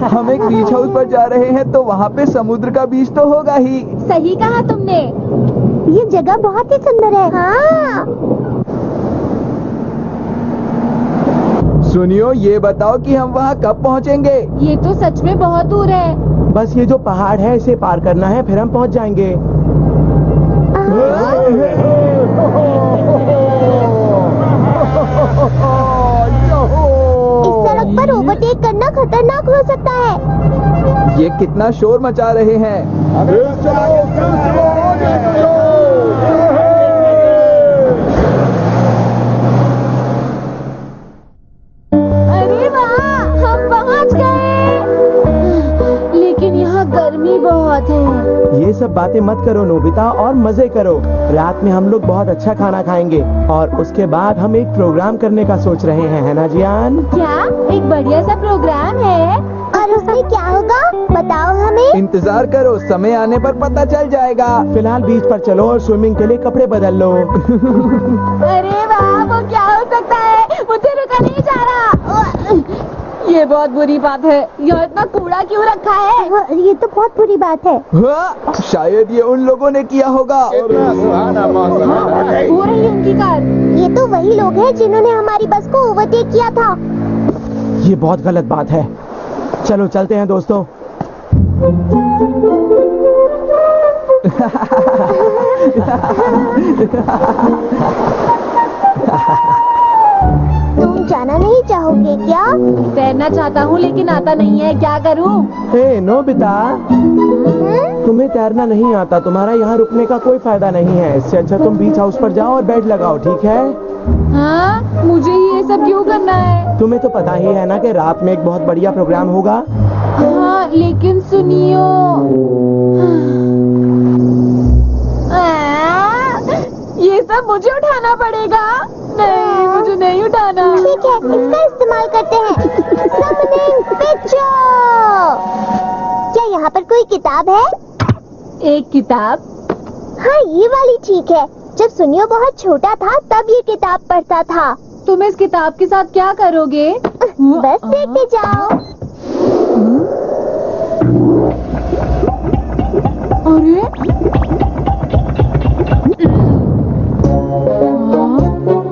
हम एक बीच हाउस पर जा रहे हैं तो वहाँ पे समुद्र का बीच तो होगा ही। सही कहा तुमने। ये जगह बहुत ही सुंदर है। हाँ। सुनियो, ये बताओ कि हम वहाँ कब पहुँचेंगे? ये तो सच में बहुत दूर है। बस ये जो पहाड़ है इसे पार करना है, फिर हम पहुंच जाएंगे। इस सड़क पर ओवरटेक करना खतरनाक हो सकता है। ये कितना शोर मचा रहे हैं। अरे वाह, हम पहुंच गए। लेकिन यहाँ गर्मी बहुत है। ये सब बातें मत करो नोबिता और मजे करो। रात में हम लोग बहुत अच्छा खाना खाएंगे और उसके बाद हम एक प्रोग्राम करने का सोच रहे हैं, है ना जियान? क्या एक बढ़िया सा प्रोग्राम है? और उसमें क्या होगा बताओ हमें। इंतजार करो, समय आने पर पता चल जाएगा। फिलहाल बीच पर चलो और स्विमिंग के लिए कपड़े बदल लो। अरे वाह, वो क्या हो सकता है? मुझे रुका नहीं जा रहा। ये बहुत बुरी बात है। यहाँ इतना कूड़ा क्यों रखा है? ये तो बहुत बुरी बात है। हाँ, शायद ये उन लोगों ने किया होगा। हो रही है उनकी कार। ये तो वही लोग हैं जिन्होंने हमारी बस को ओवरटेक किया था। ये बहुत गलत बात है। चलो चलते हैं दोस्तों। तुम जाना नहीं चाहोगे क्या? तैरना चाहता हूँ लेकिन आता नहीं है, क्या करूँ? हे नोबिता, तुम्हें तैरना नहीं आता, तुम्हारा यहाँ रुकने का कोई फायदा नहीं है। इससे अच्छा तुम बीच हाउस पर जाओ और बेड लगाओ, ठीक है? हाँ, मुझे ये सब क्यों करना है? तुम्हें तो पता ही है ना कि रात में एक बहुत बढ़िया प्रोग्राम होगा। हाँ, लेकिन सुनियो। ये सब मुझे उठाना पड़ेगा। नहीं, मुझे नहीं उठाना। ठीक है, इसका इस्तेमाल करते हैं। Summoning picture. क्या यहाँ पर कोई किताब है? एक किताब? हाँ, ये वाली ठीक है। जब सुनियो बहुत छोटा था तब ये किताब पढ़ता था। तुम इस किताब के साथ क्या करोगे? बस देखते जाओ। अरे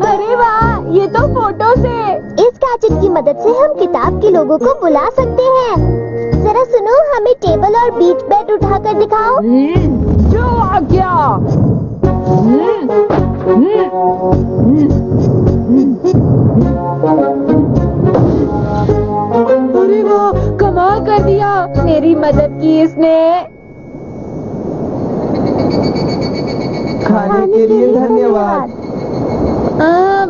अरे वाह, ये तो फोटो से। इस गैजेट की मदद से हम किताब के लोगों को बुला सकते हैं। जरा सुनो, हमें टेबल और बीच बेड उठाकर दिखाओ। जो आ गया। अरे वाह, कमाल कर दिया। मेरी मदद की इसने। खाने के लिए धन्यवाद।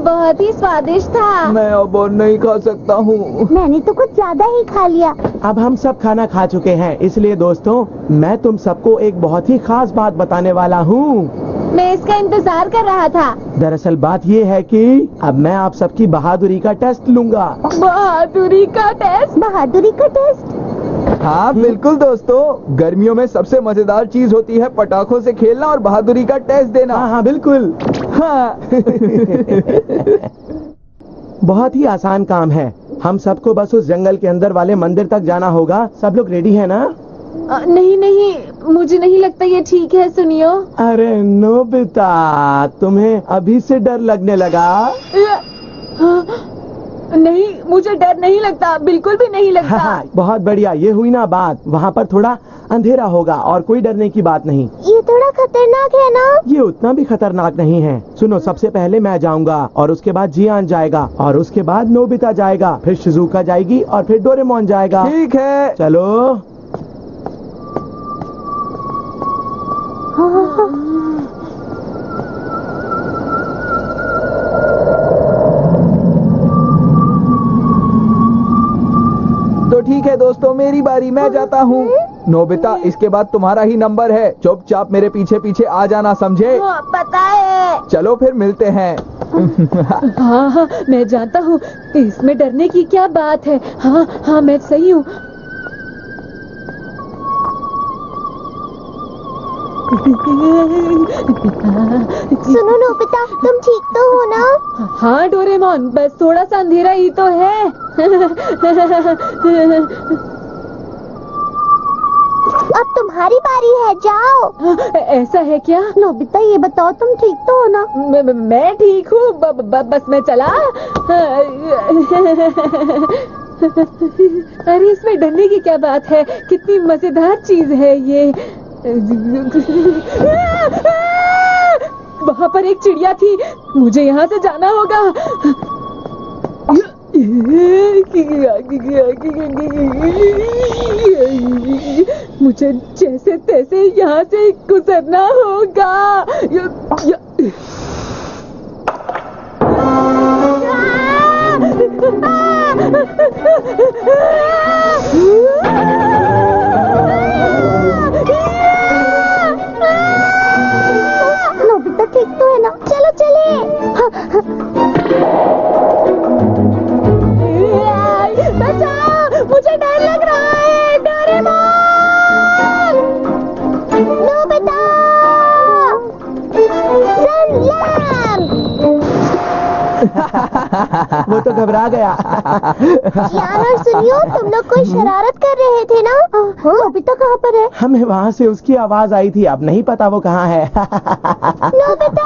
बहुत ही स्वादिष्ट था। मैं अब और नहीं खा सकता हूँ। मैंने तो कुछ ज्यादा ही खा लिया। अब हम सब खाना खा चुके हैं, इसलिए दोस्तों मैं तुम सबको एक बहुत ही खास बात बताने वाला हूँ। मैं इसका इंतजार कर रहा था। दरअसल बात ये है कि अब मैं आप सबकी बहादुरी का टेस्ट लूंगा। बहादुरी का टेस्ट? बहादुरी का टेस्ट? हाँ बिल्कुल दोस्तों, गर्मियों में सबसे मजेदार चीज होती है पटाखों से खेलना और बहादुरी का टेस्ट देना। हाँ हाँ बिल्कुल। हाँ। बहुत ही आसान काम है। हम सबको बस उस जंगल के अंदर वाले मंदिर तक जाना होगा। सब लोग रेडी है ना? नहीं नहीं, मुझे नहीं लगता ये ठीक है। सुनियो। अरे नोबिता, तुम्हें अभी से डर लगने लगा? नहीं, मुझे डर नहीं लगता, बिल्कुल भी नहीं लगता। हाँ, बहुत बढ़िया, ये हुई ना बात। वहाँ पर थोड़ा अंधेरा होगा और कोई डरने की बात नहीं। ये थोड़ा खतरनाक है ना? ये उतना भी खतरनाक नहीं है। सुनो, सबसे पहले मैं जाऊंगा और उसके बाद जियान जाएगा और उसके बाद नोबिता जाएगा, फिर शिजुका जाएगी और फिर डोरेमोन जाएगा। ठीक है, चलो। तो ठीक है दोस्तों, मेरी बारी, मैं जाता हूँ। नोबिता, इसके बाद तुम्हारा ही नंबर है। चुपचाप मेरे पीछे पीछे आ जाना, समझे? हाँ, पता है। चलो फिर मिलते हैं। हाँ हाँ, मैं जानता हूँ, इसमें डरने की क्या बात है। हाँ हाँ, मैं सही हूँ। सुनो नोबिता, तुम ठीक तो हो ना? हाँ डोरेमोन, बस थोड़ा सा अंधेरा ही तो है। अब तुम्हारी बारी है, जाओ। ऐसा है क्या? नोबिता ये बताओ तुम ठीक तो हो ना? मैं ठीक हूँ, बस मैं चला। अरे इसमें डरने की क्या बात है, कितनी मजेदार चीज है ये। वहाँ पर एक चिड़िया थी, मुझे यहाँ से जाना होगा। मुझे जैसे तैसे यहाँ से गुजरना होगा। नोबिता ठीक तो है ना? चलो चले। बचाओ, मुझे डर लग रहा है, डोरेमोन। नोबिता! वो तो घबरा गया। यार और सुनियो, तुम लोग कोई शरारत कर रहे थे ना? नोबिता कहाँ पर है? हमें वहाँ से उसकी आवाज आई थी, अब नहीं पता वो कहाँ है। नोबिता!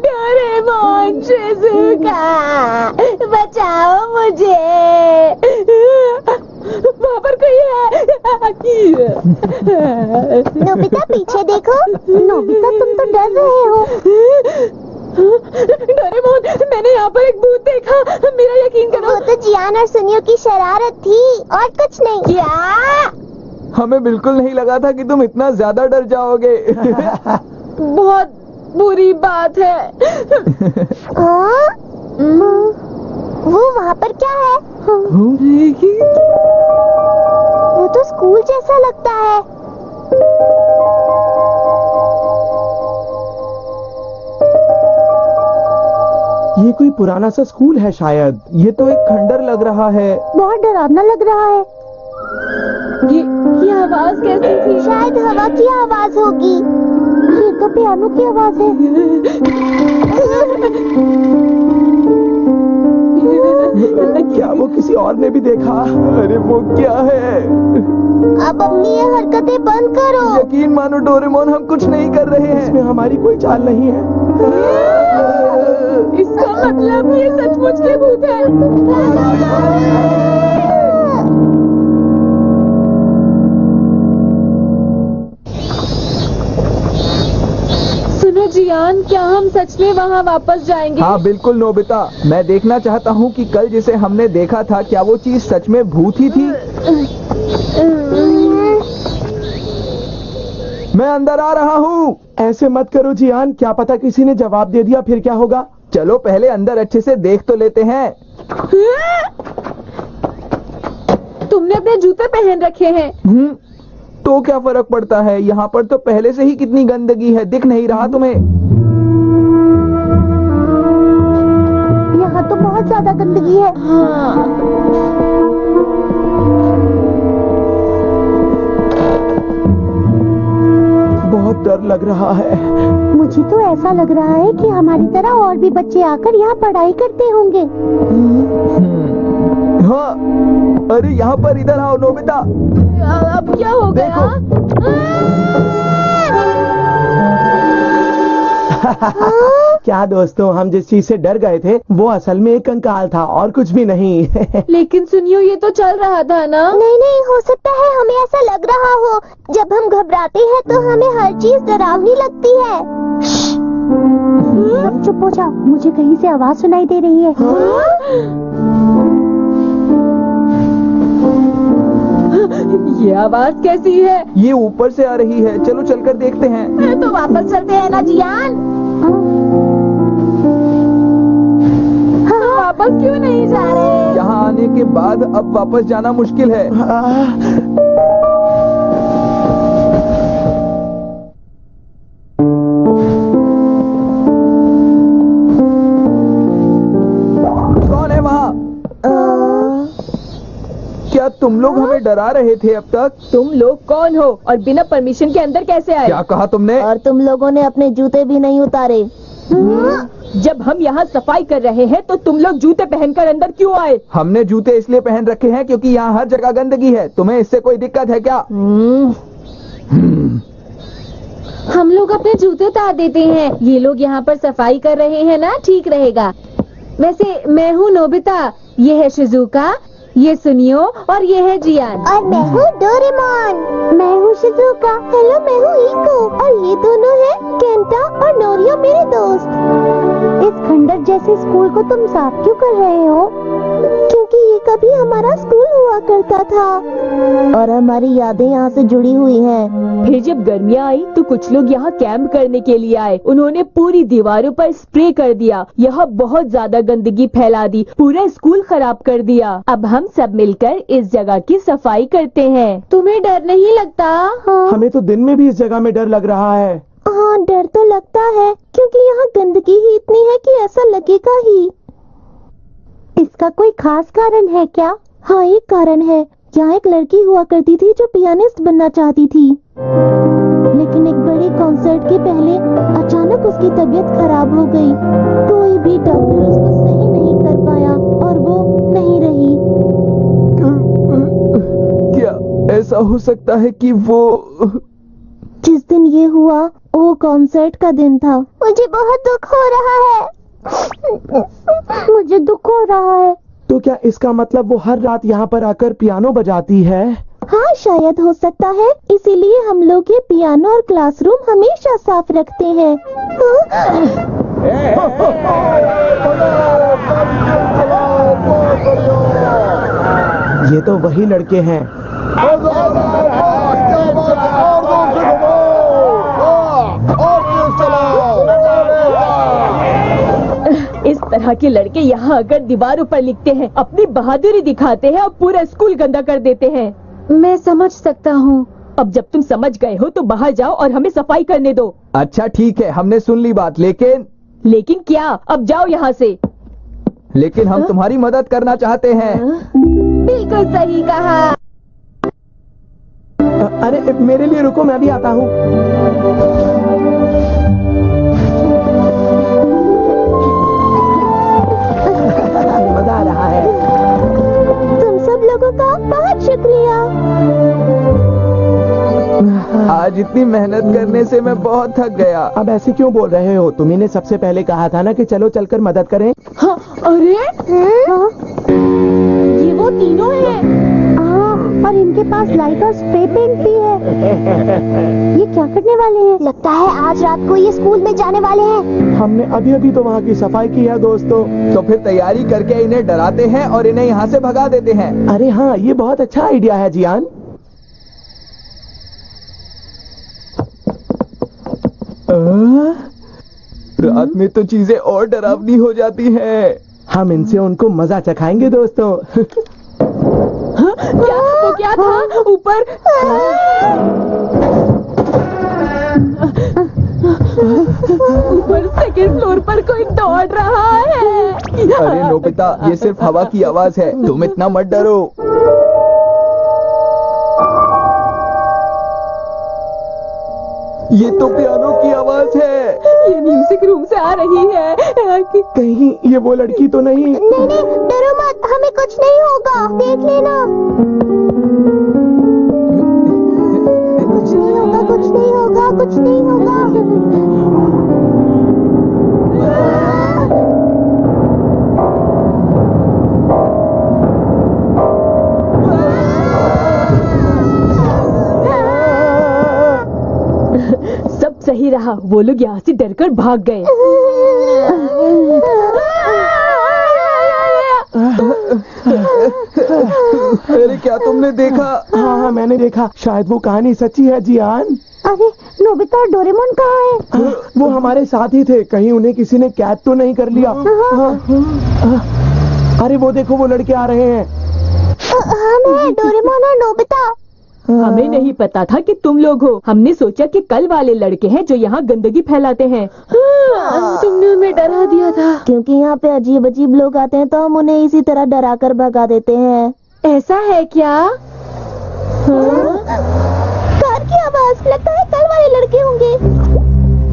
डोरेमोन, शिज़ुका, बचाओ मुझे, वहाँ पर कोई है। नोबिता पीछे देखो। नोबिता तुम तो डर रहे हो। डोरेमोन, मैंने यहाँ पर एक भूत देखा, मेरा यकीन करो। वो तो जियान और सुनियो की शरारत थी और कुछ नहीं। क्या? हमें बिल्कुल नहीं लगा था कि तुम इतना ज्यादा डर जाओगे। बहुत बुरी बात है। हाँ? वो वहाँ पर क्या है? वो तो स्कूल जैसा लगता है। ये कोई पुराना सा स्कूल है शायद। ये तो एक खंडर लग रहा है। बहुत डरावना लग रहा है। ये आवाज कैसी थी? शायद हवा की आवाज होगी। ये तो पियानो की आवाज है। क्या वो किसी और ने भी देखा? अरे वो क्या है? अब अपनी ये हरकतें बंद करो। यकीन मानो डोरेमोन, हम कुछ नहीं कर रहे हैं। इसमें हमारी कोई चाल नहीं है। इसका मतलब ये सचमुच के भूत है। सुनो जियान, क्या हम सच में वहाँ वापस जाएंगे? हाँ बिल्कुल नोबिता, मैं देखना चाहता हूँ कि कल जिसे हमने देखा था, क्या वो चीज सच में भूत ही थी? मैं अंदर आ रहा हूँ। ऐसे मत करो जियान, क्या पता किसी ने जवाब दे दिया, फिर क्या होगा? चलो पहले अंदर अच्छे से देख तो लेते हैं। तुमने अपने जूते पहन रखे हैं। तो क्या फर्क पड़ता है? यहाँ पर तो पहले से ही कितनी गंदगी है, दिख नहीं रहा तुम्हें? यहाँ तो बहुत ज्यादा गंदगी है। बहुत डर लग रहा है। मुझे तो ऐसा लग रहा है कि हमारी तरह और भी बच्चे आकर यहाँ पढ़ाई करते होंगे। हाँ, अरे यहाँ पर इधर आओ नोबिता। अब क्या हो गया? क्या दोस्तों, हम जिस चीज से डर गए थे वो असल में एक कंकाल था और कुछ भी नहीं। लेकिन सुनियो, ये तो चल रहा था ना? नहीं नहीं, हो सकता है हमें ऐसा लग रहा हो। जब हम घबराते हैं तो हमें हर चीज डरावनी लगती है। अब चुप हो जाओ, मुझे कहीं से आवाज सुनाई दे रही है। ये आवाज कैसी है? ये ऊपर से आ रही है, चलो चलकर देखते हैं। तो वापस चलते हैं ना जियान? वापस क्यों नहीं जा रहे? यहाँ आने के बाद अब वापस जाना मुश्किल है। कौन है वहाँ? क्या तुम लोग हमें डरा रहे थे अब तक? तुम लोग कौन हो और बिना परमिशन के अंदर कैसे आए? क्या कहा तुमने? और तुम लोगों ने अपने जूते भी नहीं उतारे। जब हम यहाँ सफाई कर रहे हैं तो तुम लोग जूते पहनकर अंदर क्यों आए? हमने जूते इसलिए पहन रखे हैं क्योंकि यहाँ हर जगह गंदगी है। तुम्हें इससे कोई दिक्कत है क्या? हम लोग अपने जूते उतार देते हैं। ये लोग यहाँ पर सफाई कर रहे हैं ना, ठीक रहेगा। वैसे मैं हूँ नोबिता, ये है शिजुका, ये सुनियो और ये है जियान। और मैं हूँ डोरेमोन। मैं हूँ शिजुका। हेलो, मैं हूँ इको। और ये दोनों हैं केंटा और नोरियो, मेरे दोस्त। इस खंडर जैसे स्कूल को तुम साफ क्यों कर रहे हो? क्योंकि ये कभी हमारा स्कूल हुआ करता था और हमारी यादें यहाँ से जुड़ी हुई हैं। फिर जब गर्मियाँ आई तो कुछ लोग यहाँ कैंप करने के लिए आए। उन्होंने पूरी दीवारों पर स्प्रे कर दिया। यह बहुत ज्यादा गंदगी फैला दी, पूरा स्कूल खराब कर दिया। अब हम सब मिलकर इस जगह की सफाई करते हैं। तुम्हें डर नहीं लगता? हाँ, हमें तो दिन में भी इस जगह में डर लग रहा है। हाँ, डर तो लगता है क्योंकि यहाँ गंदगी ही इतनी है कि ऐसा लगेगा ही। इसका कोई खास कारण है क्या? हाँ, एक कारण है। यहाँ एक लड़की हुआ करती थी जो पियानिस्ट बनना चाहती थी, लेकिन एक बड़े कॉन्सर्ट के पहले अचानक उसकी तबीयत खराब हो गई। कोई भी डॉक्टर उसको सही नहीं कर पाया और वो नहीं रही। क्या ऐसा हो सकता है कि वो... जिस दिन ये हुआ वो कॉन्सर्ट का दिन था। मुझे बहुत दुख हो रहा है। मुझे दुख हो रहा है। तो क्या इसका मतलब वो हर रात यहाँ पर आकर पियानो बजाती है? हाँ, शायद हो सकता है। इसीलिए हम लोग ये पियानो और क्लासरूम हमेशा साफ रखते हैं। ये तो वही लड़के हैं। इस तरह के लड़के यहाँ आकर दीवारों पर लिखते हैं, अपनी बहादुरी दिखाते हैं और पूरा स्कूल गंदा कर देते हैं। मैं समझ सकता हूँ। अब जब तुम समझ गए हो तो बाहर जाओ और हमें सफाई करने दो। अच्छा ठीक है, हमने सुन ली बात, लेकिन क्या? अब जाओ यहाँ से। लेकिन हम तुम्हारी मदद करना चाहते हैं। बिल्कुल सही कहा। अरे मेरे लिए रुको, मैं भी आता हूँ। मजा आ रहा है। तुम सब लोगों का बहुत शुक्रिया। आज इतनी मेहनत करने से मैं बहुत थक गया। अब ऐसे क्यों बोल रहे हो? तुम्ही ने सबसे पहले कहा था ना कि चलो चलकर मदद करें। हाँ, अरे हाँ, ये वो तीनों हैं। हाँ, और इनके पास लाइट और स्प्रे पेंट भी है। ये क्या करने वाले हैं? लगता है आज रात को ये स्कूल में जाने वाले हैं। हमने अभी अभी तो वहाँ की सफाई की है दोस्तों। तो फिर तैयारी करके इन्हें डराते हैं और इन्हें यहाँ से भगा देते हैं। अरे हाँ, ये बहुत अच्छा आइडिया है जियान। रात में तो चीजें और डरावनी हो जाती हैं। हम इनसे उनको मजा चखाएंगे दोस्तों। क्या था ऊपर? ऊपर सेकंड फ्लोर पर कोई दौड़ रहा है। अरे नोबिता, ये सिर्फ हवा की आवाज है, तुम इतना मत डरो। ये तो पियानो की आवाज है। ये म्यूजिक रूम से आ रही है। कहीं ये वो लड़की तो नहीं? नहीं, डरो मत, हमें कुछ नहीं होगा, देख लेना। कुछ नहीं होगा, कुछ नहीं होगा, कुछ नहीं होगा। सब सही रहा, वो लोग यहाँ से डरकर भाग गए। अरे क्या तुमने देखा? हाँ हाँ, मैंने देखा। शायद वो कहानी सच्ची है जियान। अरे नोबिता और डोरेमोन कहाँ है? वो हमारे साथ ही थे, कहीं उन्हें किसी ने कैद तो नहीं कर लिया। अरे वो देखो, वो लड़के आ रहे हैं। हम हैं डोरेमोन और नोबिता। हमें नहीं पता था कि तुम लोग हो। हमने सोचा कि कल वाले लड़के हैं जो यहाँ गंदगी फैलाते हैं। तुमने हमें डरा दिया था। क्योंकि यहाँ पे अजीब अजीब लोग आते हैं तो हम उन्हें इसी तरह डरा कर भगा देते हैं। ऐसा है क्या? कार की आवाज, लगता है कल वाले लड़के होंगे।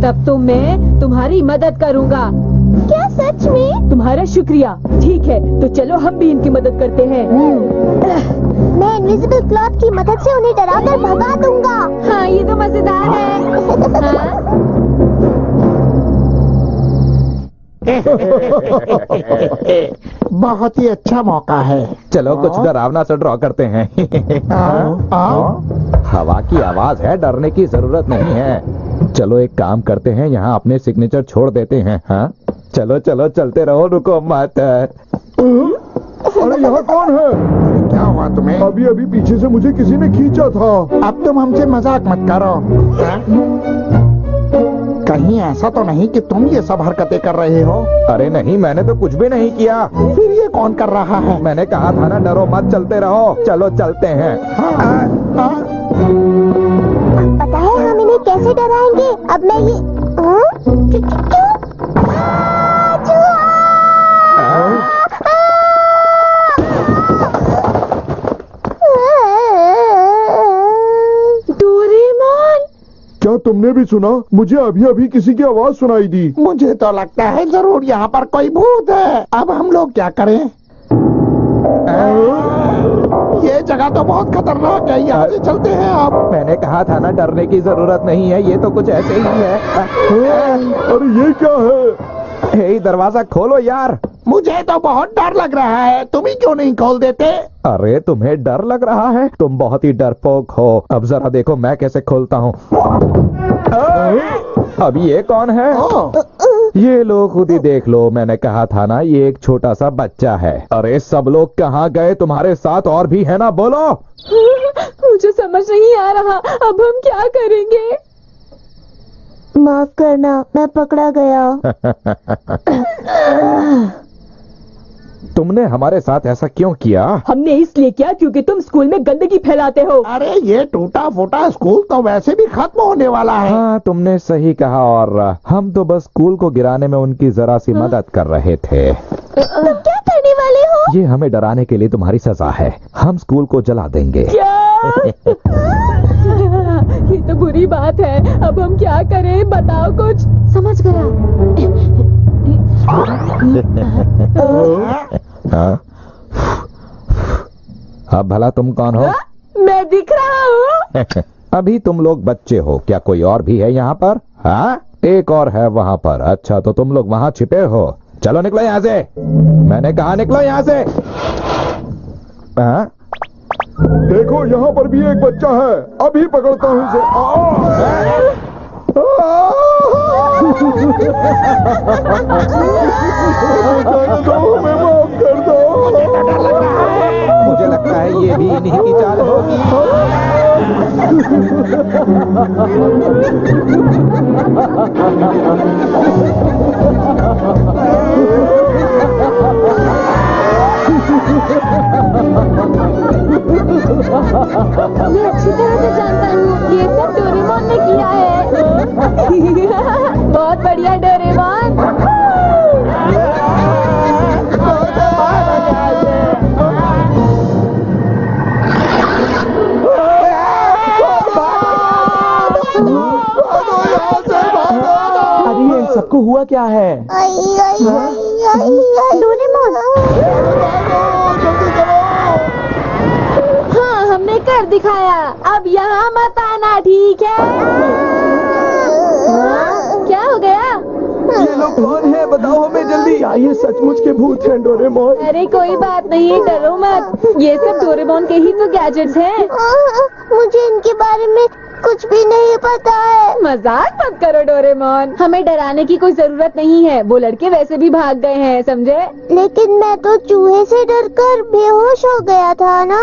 तब तो मैं तुम्हारी मदद करूँगा। क्या सच में? तुम्हारा शुक्रिया। ठीक है, तो चलो हम भी इनकी मदद करते हैं। मैं इनविजिबल क्लॉथ की मदद से उन्हें डराकर भगा दूंगा। हाँ, ये तो मजेदार है। हाँ? बहुत ही अच्छा मौका है। चलो कुछ डरावना सा ड्रॉ करते हैं। हवा की आवाज है, डरने की जरूरत नहीं है। चलो एक काम करते हैं, यहाँ अपने सिग्नेचर छोड़ देते हैं। हाँ चलो चलो चलते रहो, रुको मत। अरे यहाँ कौन है? क्या हुआ तुम्हें? अभी अभी पीछे से मुझे किसी ने खींचा था। अब तुम हमसे मजाक मत करो। कहीं ऐसा तो नहीं कि तुम ये सब हरकतें कर रहे हो? अरे नहीं, मैंने तो कुछ भी नहीं किया। फिर ये कौन कर रहा है? मैंने कहा था ना, डरो मत, चलते रहो। चलो चलते हैं। पता है हम इन्हें कैसे डराएंगे? अब मैं ये डोरेमोन, क्या तुमने भी सुना? मुझे अभी अभी किसी की आवाज सुनाई दी। मुझे तो लगता है जरूर यहाँ पर कोई भूत है। अब हम लोग क्या करें? ये जगह तो बहुत खतरनाक है, यहाँ से चलते हैं। अब मैंने कहा था ना, डरने की जरूरत नहीं है, ये तो कुछ ऐसे ही है। अरे ये क्या है? हे, दरवाजा खोलो यार। मुझे तो बहुत डर लग रहा है, तुम ही क्यों नहीं खोल देते? अरे तुम्हें डर लग रहा है? तुम बहुत ही डरपोक हो। अब जरा देखो मैं कैसे खोलता हूँ। अब ये कौन है? ये लोग खुद ही देख लो। मैंने कहा था ना, ये एक छोटा सा बच्चा है। अरे सब लोग कहाँ गए? तुम्हारे साथ और भी है ना, बोलो। मुझे समझ नहीं आ रहा, अब हम क्या करेंगे? माफ करना, मैं पकड़ा गया। तुमने हमारे साथ ऐसा क्यों किया? हमने इसलिए किया क्योंकि तुम स्कूल में गंदगी फैलाते हो। अरे ये टूटा फूटा स्कूल तो वैसे भी खत्म होने वाला है। हाँ तुमने सही कहा, और हम तो बस स्कूल को गिराने में उनकी जरा सी मदद कर रहे थे। तुम क्या करने वाले हो? ये हमें डराने के लिए तुम्हारी सजा है। हम स्कूल को जला देंगे। क्या? ये तो बुरी बात है। अब हम क्या करें, बताओ कुछ। समझ गया। हाँ? अब भला तुम कौन हो? मैं दिख रहा हूँ। अभी तुम लोग बच्चे हो, क्या कोई और भी है यहाँ पर? हाँ, एक और है वहाँ पर। अच्छा, तो तुम लोग वहाँ छिपे हो। चलो निकलो यहाँ से। मैंने कहा निकलो यहाँ से। हाँ? देखो यहाँ पर भी एक बच्चा है, अभी पकड़ता हूँ इसे। हमें माफ कर दो। मुझे लगता है ये भी इन्हीं की चाल होगी। मैं अच्छी तरह से जानता हूँ, ये सब डोरेमोन ने किया है। बहुत बढ़िया डोरेमोन। अरे ये सबको हुआ क्या है? डोरेमोन, हाँ, हमने कर दिखाया। अब यहाँ मत आना, ठीक है? क्या हो गया? ये लोग कौन है? बताओ हमें जल्दी। क्या ये सचमुच के भूत हैं डोरेमोन? अरे कोई बात नहीं, डरो मत। ये सब डोरेमोन के ही तो गैजेट्स हैं। मुझे इनके बारे में कुछ भी नहीं पता है। मजाक मत करो डोरेमोन, हमें डराने की कोई जरूरत नहीं है। वो लड़के वैसे भी भाग गए हैं, समझे? लेकिन मैं तो चूहे से डरकर बेहोश हो गया था ना।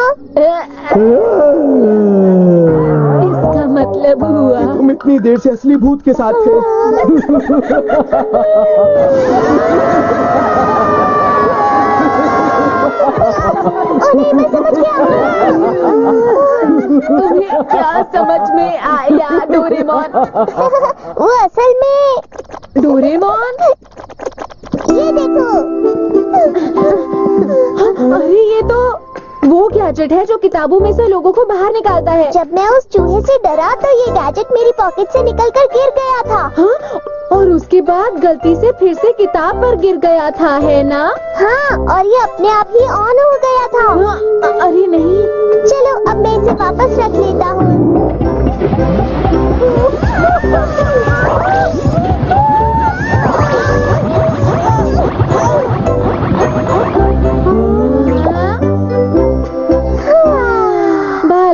इसका मतलब हुआ तुम इतनी देर से असली भूत के साथ थे। नहीं, मैं समझ गया। तुम्हें क्या समझ में आया डोरेमोन? वो असल में डोरेमोन, ये देखो। अरे ये तो वो क्या गैजेट है जो किताबों में से लोगों को बाहर निकालता है। जब मैं उस चूहे से डरा तो ये गैजेट मेरी पॉकेट से निकलकर गिर गया था। हाँ? और उसके बाद गलती से फिर से किताब पर गिर गया था, है ना? हाँ, और ये अपने आप ही ऑन हो गया था। अरे नहीं। चलो अब मैं इसे वापस रख लेता हूँ।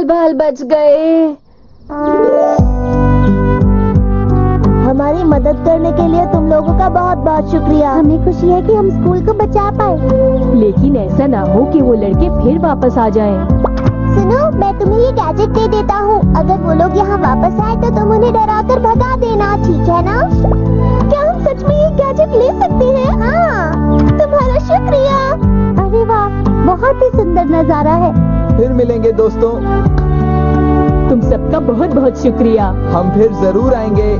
बाल बच गए। हमारी मदद करने के लिए तुम लोगों का बहुत बहुत शुक्रिया। हमें खुशी है कि हम स्कूल को बचा पाए। लेकिन ऐसा ना हो कि वो लड़के फिर वापस आ जाएं। सुनो, मैं तुम्हें ये गैजेट दे देता हूँ। अगर वो लोग यहाँ वापस आए तो तुम उन्हें डराकर भगा देना, ठीक है ना? क्या हम सच में ये गैजेट ले सकते हैं? हाँ, तुम्हारा शुक्रिया। अरे वाह, बहुत ही सुंदर नजारा है। फिर मिलेंगे दोस्तों। तुम सबका बहुत बहुत शुक्रिया। हम फिर जरूर आएंगे।